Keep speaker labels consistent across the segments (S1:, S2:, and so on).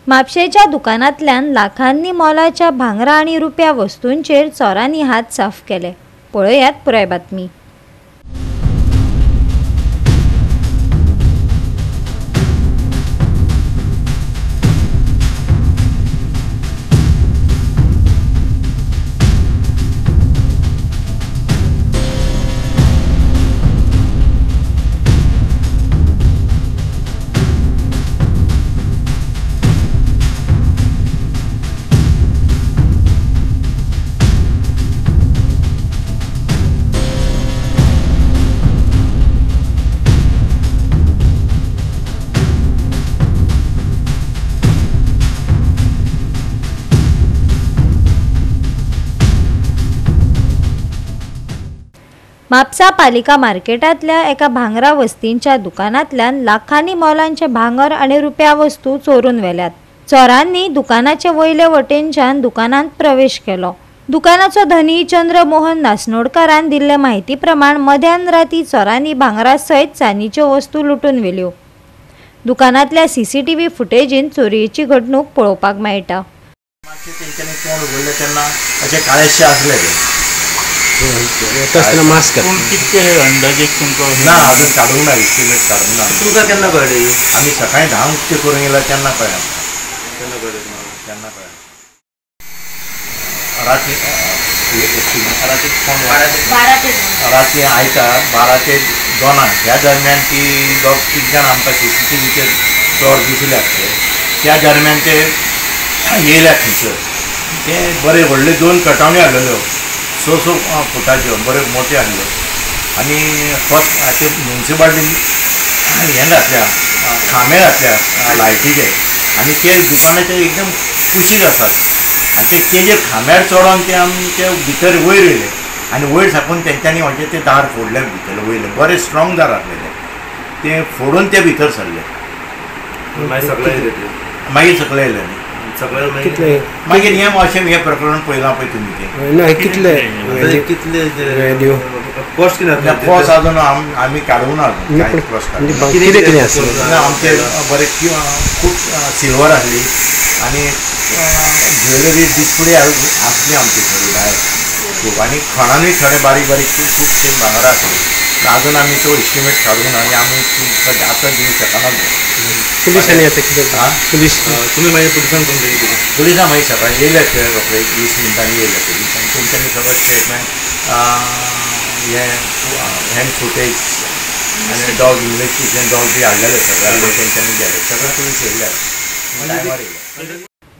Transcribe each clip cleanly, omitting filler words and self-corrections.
S1: म्हापशेच्या दुकानांतल्यान लाखांनी मोलाच्या भांगरा आणि रुपया वस्तूंचेर चोरांनी हात साफ केले। पळयात पुराय बातमी। म्हापसा पालिका मार्केटांतल्या एका भांगरा वस्तींच्या दुकानांतल्यान लाखांनी मोलांचे भांगर आणि रुपया वस्तू चोरून व्हेल्यात। चोरांनी दुकानाचे वयले वटेनच्यान दुकानांत प्रवेश केलो। दुकानाचो धनी चंद्रमोहन नासनोडकरान दिल्ले माहिती प्रमाण मध्यान राती चोरांनी भांगरा सयत चांदीच्यो वस्तू लुटून व्हेल्यो। दुकानांतल्या CCTV फुटेजीन चोरयेची घडणूक पळोवपाक मेळटा।
S2: मास्क कितके अंदाजे तुमकां
S3: ना अजून काढूंक ना एस्टिमेट काढूंक ना
S2: तुमकां केन्ना कळ्ळी
S3: आमी सकाळीं 10 उक्ते करूंक गेला तेन्ना कळ्ळें राती आयतार 12 ते 2 ह्या दरम्यान ती दोग तीग जाण आमकां CCTVचेर चोर दिसले त्या दरम्यान ते येयल्या थंयसर ते बरे व्हडले 2 कटावण्यो हाडलेल्यो 6 फुटाच्यो बरे मोठे हाडल्यो आनी फस्ट ते म्युनिसिपाल्टीन हें घातल्या खांबे घातल्या लायटीचे आनी ते दुकानाचे एकदम कुशीक आसात आनी तेजे खांब्यार चोडोन ते आमचे भितर वयर येयले आनी वयर साकून तेंच्यांनी म्हणजे ते दार फोडले भितर वयले बरे स्ट्रॉंग दार आसलेले ते फोडून ते भितर सरले मागीर सकले येयले मागीर हें प्रकरण पळयलां पळय तुमी ते
S2: कॉस्ट
S3: पोस्ट अजून आमी काडूंक ना आमचे बरे खूब सिल्वर आसली आनी ज्वेलरी डिस्प्ले आसली आमची थोडी भायर खूब आनी खणांनी थोडे बारीक बारीक खुबशे भांगरां आसली अजून आमी तो एस्टिमेट काडूंक ना आनी आमी आतां दिवंक शकना
S2: पुलिसांनी पुलीस तुमी मागीर पुलिसान कंप्लेन केली
S3: पुलिसां मागीर सकाळीं येयले ते 20 मिनटांनी येयले पुलीस आनी तेंच्यांनी सगळें स्टेटमेंट हँड फुटेज आनी डॉग इन्वेस्टिगेशन डॉग बी हाडलेले सगळे तेंच्यांनी गेले सगळे पुलीस येयले।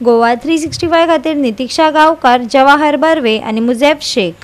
S1: गोवा 365 खातीर नितीक्षा गांवकार, जवाहर बर्वे आनी मुजेब शेख।